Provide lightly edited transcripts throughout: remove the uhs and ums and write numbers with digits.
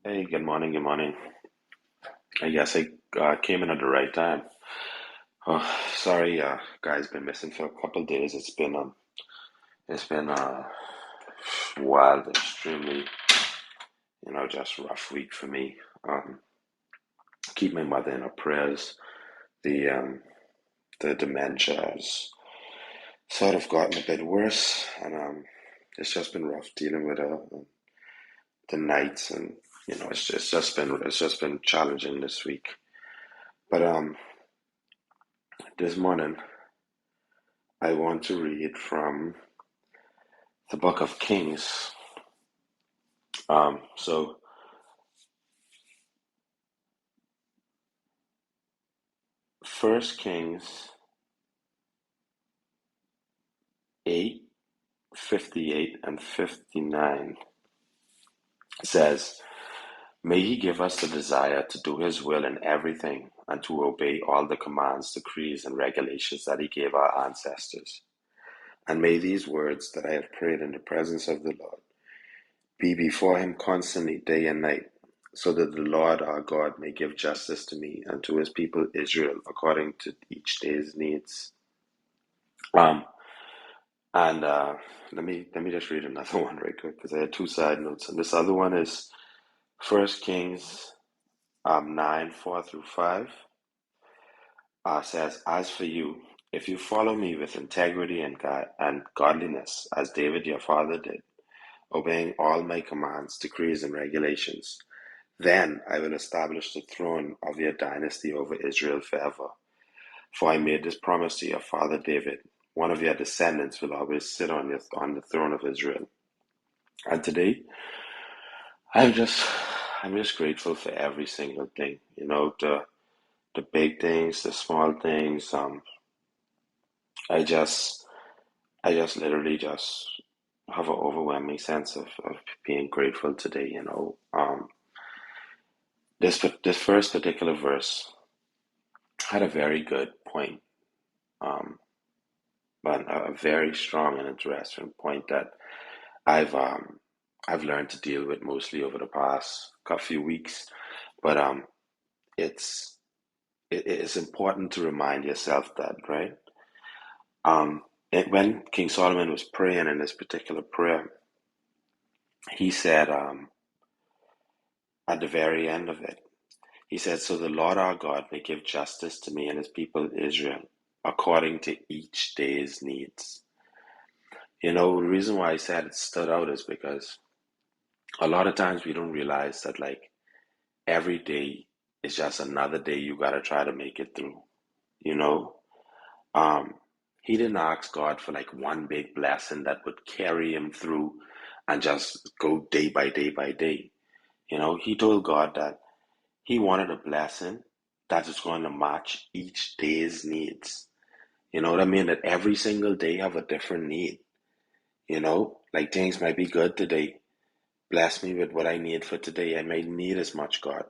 Hey, good morning, good morning. I guess I came in at the right time. Oh, sorry, guys, been missing for a couple of days. It's been wild, extremely, just rough week for me. Um, keep my mother in our prayers. The dementia has sort of gotten a bit worse, and it's just been rough dealing with her. The nights, and it's just been challenging this week. But this morning I want to read from the book of Kings. So First Kings 8:58 and 59 says, "May he give us the desire to do his will in everything and to obey all the commands, decrees, and regulations that he gave our ancestors. And may these words that I have prayed in the presence of the Lord be before him constantly, day and night, so that the Lord our God may give justice to me and to his people Israel according to each day's needs." Um, and let me just read another one right quick because I had two side notes, and this other one is First Kings 9:4 through 5. Says, "As for you, if you follow me with integrity and godliness, as David your father did, obeying all my commands, decrees, and regulations, then I will establish the throne of your dynasty over Israel forever. For I made this promise to your father David: one of your descendants will always sit on the throne of Israel." And today, I'm just I'm just grateful for every single thing. The big things, the small things. I just I just literally just have an overwhelming sense of being grateful today. This first particular verse had a very good point, um, but a very strong and interesting point that I've um, I've learned to deal with mostly over the past few weeks. But it's it is important to remind yourself that, right? When King Solomon was praying in this particular prayer, he said, at the very end of it, he said, "So the Lord our God may give justice to me and his people Israel according to each day's needs." The reason why I said it stood out is because a lot of times we don't realize that, like, every day is just another day you gotta try to make it through. You know, um, he didn't ask God for like one big blessing that would carry him through and just go day by day by day. He told God that he wanted a blessing that is going to match each day's needs. You know what I mean? That every single day have a different need. Like things might be good today. Bless me with what I need for today. I may need as much, God.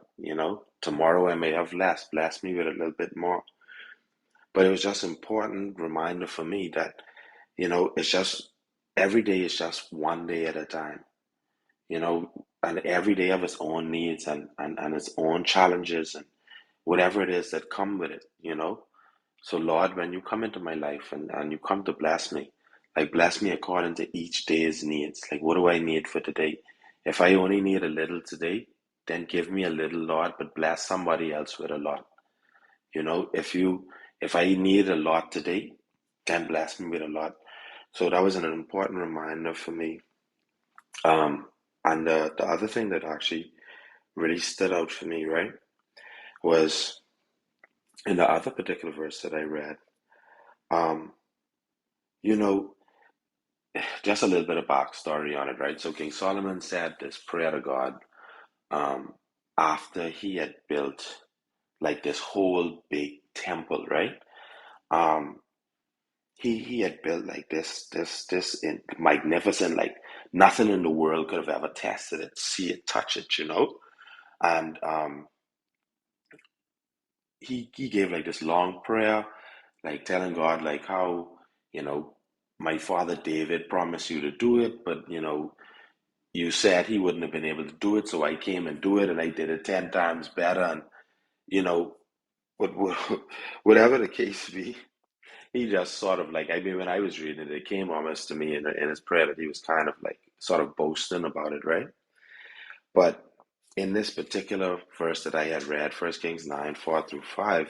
Tomorrow I may have less. Bless me with a little bit more. But it was just important reminder for me that, it's just every day is just one day at a time, and every day have its own needs and its own challenges and whatever it is that come with it. So Lord, when you come into my life and you come to bless me, like bless me according to each day's needs. Like what do I need for today? If I only need a little today, then give me a little, Lord, but bless somebody else with a lot. If I need a lot today, then bless me with a lot. So that was an important reminder for me. Um, and the other thing that actually really stood out for me, right, was in the other particular verse that I read. Um, you know, just a little bit of backstory on it, right? So King Solomon said this prayer to God, um, after he had built like this whole big temple, right? Um, he had built like this magnificent, like nothing in the world could have ever tested it, see it, touch it. And he gave like this long prayer, like telling God like how, you know, my father David promised you to do it, but you said he wouldn't have been able to do it, so I came and do it, and I did it 10 times better. And, you know, what, whatever the case be, he just sort of like, I mean, when I was reading it, it came almost to me in his prayer that he was kind of like sort of boasting about it, right? But in this particular verse that I had read, 1 Kings 9, 4 through 5,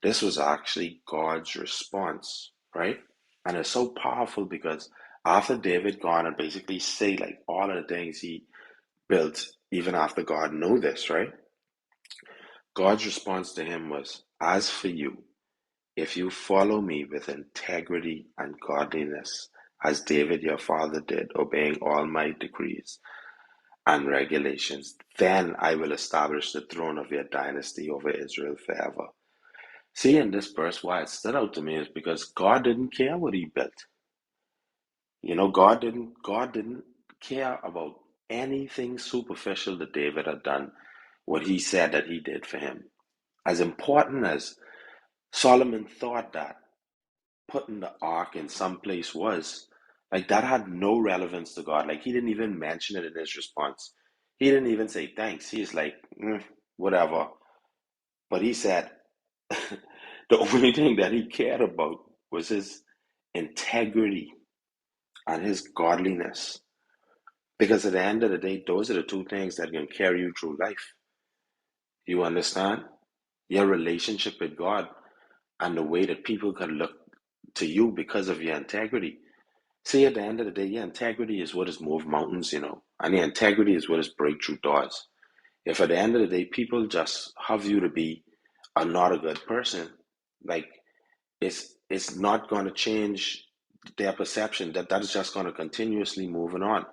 this was actually God's response, right? And it's so powerful because after David gone and basically say like all of the things he built, even after God knew this, right? God's response to him was, as for you, if you follow me with integrity and godliness, as David your father did, obeying all my decrees and regulations, then I will establish the throne of your dynasty over Israel forever. See, in this verse, why it stood out to me is because God didn't care what he built. You know, God didn't care about anything superficial that David had done, what he said that he did for him. As important as Solomon thought that putting the ark in some place was, like that had no relevance to God. Like he didn't even mention it in his response. He didn't even say thanks. He's like, whatever. But he said the only thing that he cared about was his integrity and his godliness. Because at the end of the day, those are the two things that can carry you through life. You understand? Your relationship with God and the way that people can look to you because of your integrity. See, at the end of the day, your integrity is what has moved mountains, and your integrity is what has break through doors. If at the end of the day, people just have you to be not a good person, like it's not going to change their perception. That is just going to continuously moving on.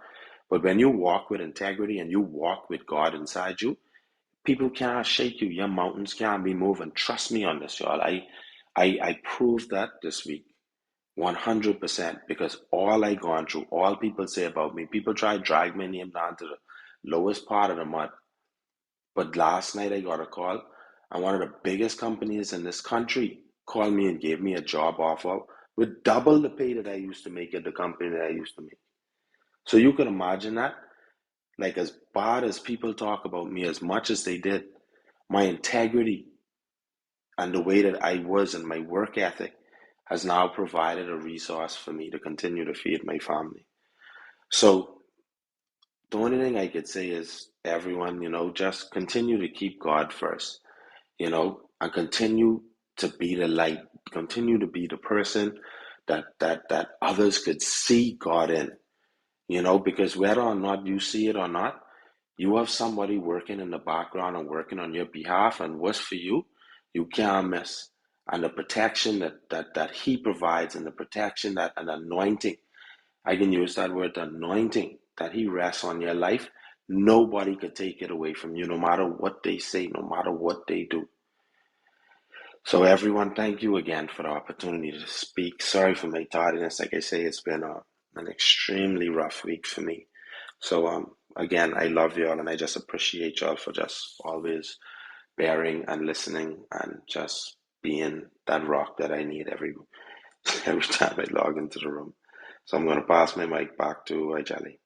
But when you walk with integrity and you walk with God inside you, people cannot shake you. Your mountains can't be moving. Trust me on this, y'all. I proved that this week. 100%, because all I gone through, all people say about me, people try to drag my name down to the lowest part of the mud. But last night I got a call, and one of the biggest companies in this country called me and gave me a job offer with double the pay that I used to make at the company that I used to make. So you can imagine that. Like, as bad as people talk about me, as much as they did, my integrity and the way that I was and my work ethic has now provided a resource for me to continue to feed my family. So the only thing I could say is, everyone, just continue to keep God first, and continue to be the light, continue to be the person that others could see God in, because whether or not you see it or not, you have somebody working in the background and working on your behalf, and what's for you, you can't miss. And the protection that He provides, and the protection that and anointing, I can use that word, the anointing that He rests on your life, nobody could take it away from you, no matter what they say, no matter what they do. So everyone, thank you again for the opportunity to speak. Sorry for my tardiness. Like I say, it's been an extremely rough week for me. So again, I love y'all, and I just appreciate y'all for just always bearing and listening and just being that rock that I need every time I log into the room. So I'm going to pass my mic back to Jelly.